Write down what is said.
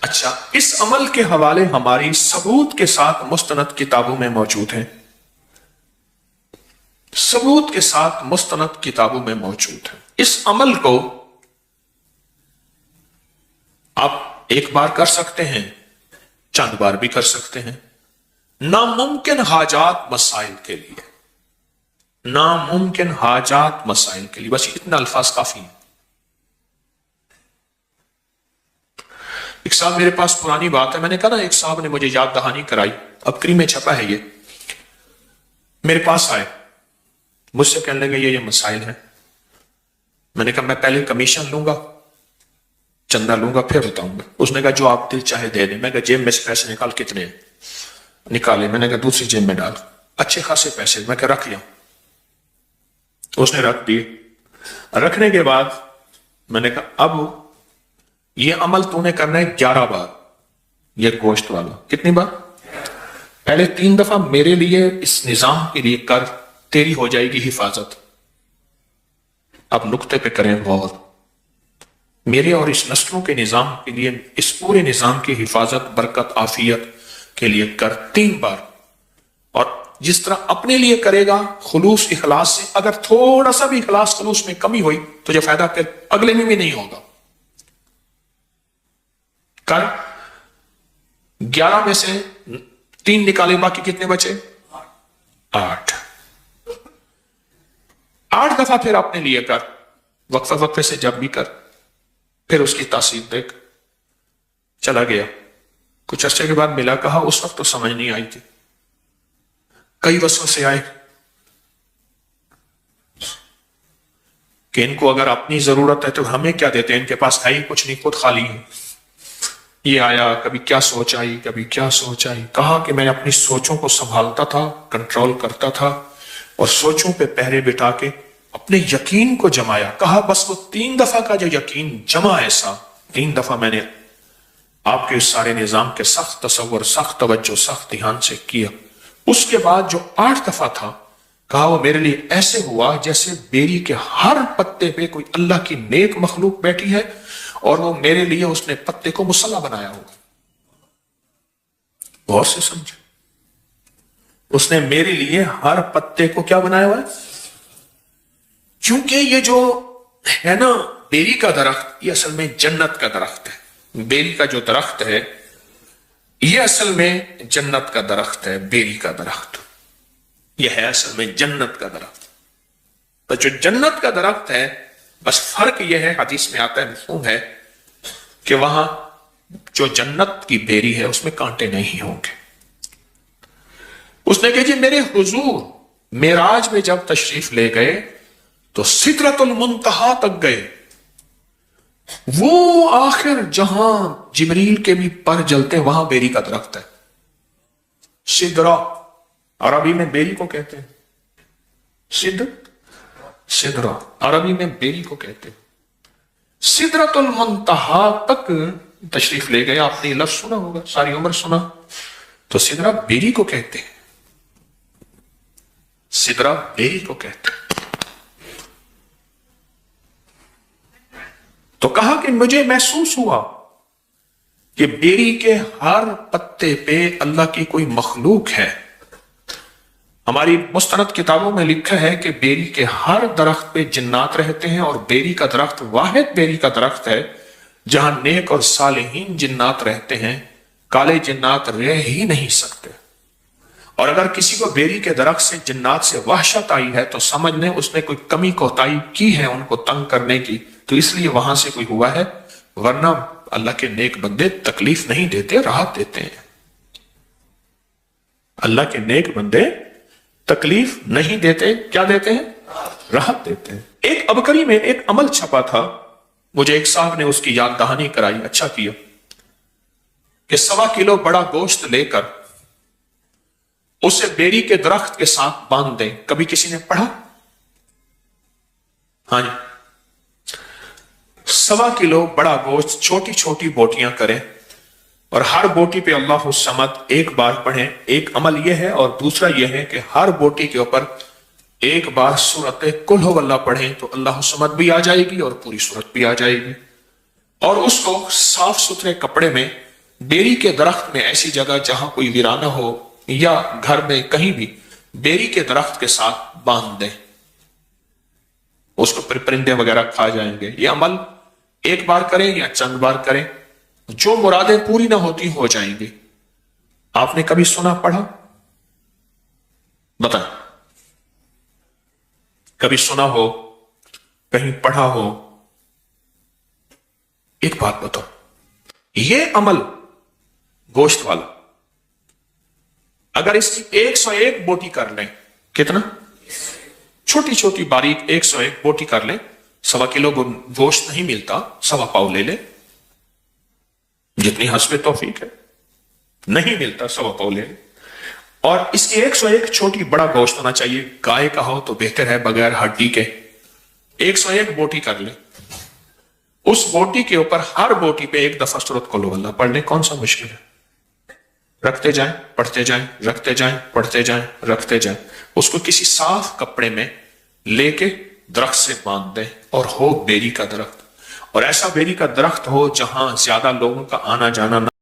اچھا، اس عمل کے حوالے ہماری ثبوت کے ساتھ مستند کتابوں میں موجود ہیں، ثبوت کے ساتھ مستند کتابوں میں موجود ہے۔ اس عمل کو آپ ایک بار کر سکتے ہیں، چند بار بھی کر سکتے ہیں، ناممکن حاجات مسائل کے لیے، ناممکن حاجات مسائل کے لیے، بس اتنا الفاظ کافی ہیں۔ ایک صاحب میرے پاس پرانی بات ہے، میں نے کہا نا ایک صاحب نے مجھے یاد دہانی کرائی، اب کری میں چھپا ہے، یہ میرے پاس آئے، مجھ سے کہنے لگے یہ مسائل ہیں۔ میں نے کہا میں پہلے کمیشن لوں گا، چندہ لوں گا، پھر بتاؤں گا۔ اس نے کہا جو آپ دل چاہے دے دیں۔ میں کہا جیب میں سے پیسے نکال، کتنے ہیں؟ نکالے۔ میں نے کہا دوسری جیب میں ڈال، اچھے خاصے پیسے۔ میں کہا رکھ لیا۔ اس نے رکھ دیے۔ رکھنے کے بعد میں نے کہا اب یہ عمل تو نے کرنا ہے 11 بار، یہ گوشت والا۔ کتنی بار؟ پہلے 3 دفعہ میرے لیے اس نظام کے لیے کر، تیری ہو جائے گی حفاظت۔ اب نقطے پہ کریں غور، میرے اور اس نسلوں کے نظام کے لیے، اس پورے نظام کی حفاظت، برکت، عافیت کے لیے کر 3 بار۔ اور جس طرح اپنے لیے کرے گا خلوص اخلاص سے، اگر تھوڑا سا بھی اخلاص خلوص میں کمی ہوئی تو جو فائدہ پھر اگلے میں بھی نہیں ہوگا۔ کر 11 میں سے 3 نکالے، باقی کتنے بچے؟ 8 دفعہ پھر اپنے لیے کر، وقفہ وقفے سے جب بھی کر، پھر اس کی تاثیر دیکھ۔ چلا گیا، کچھ عرصے کے بعد ملا، کہا اس وقت تو سمجھ نہیں آئی تھی، کئی وسوسے آئے کہ ان کو اگر اپنی ضرورت ہے تو ہمیں کیا دیتے ہیں، ان کے پاس ہے ہی کچھ نہیں، خود خالی ہے۔ یہ آیا، کبھی کیا سوچ آئی، کبھی کیا سوچ آئی۔ کہا کہ میں اپنی سوچوں کو سنبھالتا تھا، کنٹرول کرتا تھا، اور سوچوں پہ پہرے بٹھا کے اپنے یقین کو جمایا۔ کہا بس وہ 3 دفعہ کا جو یقین جمع، ایسا 3 دفعہ میں نے آپ کے اس سارے نظام کے سخت تصور، سخت توجہ، سخت دھیان سے کیا۔ اس کے بعد جو 8 دفعہ تھا، کہا وہ میرے لیے ایسے ہوا جیسے بیری کے ہر پتے پہ کوئی اللہ کی نیک مخلوق بیٹھی ہے، اور وہ میرے لیے اس نے پتے کو مصلی بنایا ہوگا۔ غور سے سمجھے، اس نے میرے لیے ہر پتے کو کیا بنایا ہوا ہے؟ کیونکہ یہ جو ہے نا بیری کا درخت، یہ اصل میں جنت کا درخت ہے۔ بیری کا جو درخت ہے یہ اصل میں جنت کا درخت ہے۔ بیری کا درخت یہ ہے اصل میں جنت کا درخت۔ تو جو جنت کا درخت ہے، بس فرق یہ ہے، حدیث میں آتا ہے، مفہوم ہے، کہ وہاں جو جنت کی بیری ہے اس میں کانٹے نہیں ہوں گے۔ اس نے کہا جی میرے حضور معراج میں جب تشریف لے گئے تو سدرۃ المنتہا تک گئے، وہ آخر جہاں جبریل کے بھی پر جلتے، وہاں بیری کا درخت ہے۔ سدرہ عربی میں بیری کو کہتے ہیں، سدرہ عربی میں بیری کو کہتے ہیں۔ سدرۃ المنتہا تک تشریف لے گئے، آپ نے یہ لفظ سنا ہوگا، ساری عمر سنا، تو سدرہ بیری کو کہتے ہیں، سدرہ بیری کو کہتے ہیں۔ تو کہا کہ مجھے محسوس ہوا کہ بیری کے ہر پتے پہ اللہ کی کوئی مخلوق ہے۔ ہماری مستند کتابوں میں لکھا ہے کہ بیری کے ہر درخت پہ جنات رہتے ہیں، اور بیری کا درخت واحد بیری کا درخت ہے جہاں نیک اور صالحین جنات رہتے ہیں، کالے جنات رہ ہی نہیں سکتے۔ اور اگر کسی کو بیری کے درخت سے جنات سے وحشت آئی ہے تو سمجھ لیں اس نے کوئی کمی کوتاہی کی ہے ان کو تنگ کرنے کی، تو اس لیے وہاں سے کوئی ہوا ہے، ورنہ اللہ کے نیک بندے تکلیف نہیں دیتے، راحت دیتے ہیں۔ اللہ کے نیک بندے تکلیف نہیں دیتے، کیا دیتے ہیں؟ راحت دیتے ہیں۔ ایک ابکری میں ایک عمل چھپا تھا، مجھے ایک صاحب نے اس کی یاد دہانی کرائی، اچھا کیا، کہ 1.25 کلو بڑا گوشت لے کر اسے بیری کے درخت کے ساتھ باندھ دیں۔ کبھی کسی نے پڑھا؟ ہاں جی، 1.25 کلو بڑا گوشت چھوٹی چھوٹی بوٹیاں کریں، اور ہر بوٹی پہ اللہ الصمد ایک بار پڑھیں۔ ایک عمل یہ ہے، اور دوسرا یہ ہے کہ ہر بوٹی کے اوپر ایک بار سورت قل ھو اللہ پڑھیں تو اللہ الصمد بھی آ جائے گی اور پوری سورت بھی آ جائے گی۔ اور اس کو صاف ستھرے کپڑے میں بیری کے درخت میں ایسی جگہ جہاں کوئی ویرانہ ہو یا گھر میں کہیں بھی بیری کے درخت کے ساتھ باندھ دیں، اس کو پرندے وغیرہ کھا جائیں گے۔ یہ عمل ایک بار کریں یا چند بار کریں، جو مرادیں پوری نہ ہوتی ہو جائیں گی۔ آپ نے کبھی سنا پڑھا؟ بتائیں، کبھی سنا ہو، کہیں پڑھا ہو؟ ایک بات بتاؤ، یہ عمل گوشت والا اگر اس کی 101 بوٹی کر لیں، کتنا؟ چھوٹی چھوٹی باریک 101 بوٹی کر لیں، 1.25 کلو گوشت نہیں ملتا، 1.25 پاؤ لے لیں، جتنی حسب توفیق ہے، نہیں ملتا 1.25 پاؤ لے لیں، اور اس کی 101 چھوٹی بڑا گوشت ہونا چاہیے، گائے کا ہو تو بہتر ہے بغیر ہڈی کے۔ 101 بوٹی کر لیں، اس بوٹی کے اوپر ہر بوٹی پہ ایک دفعہ سورۃ قل اللہ پڑھ لیں۔ کون سا مشکل ہے؟ رکھتے جائیں، پڑھتے جائیں، رکھتے جائیں، پڑھتے جائیں، رکھتے جائیں۔ اس کو کسی صاف کپڑے میں لے کے درخت سے باندھ دیں، اور ہو بیری کا درخت، اور ایسا بیری کا درخت ہو جہاں زیادہ لوگوں کا آنا جانا نہ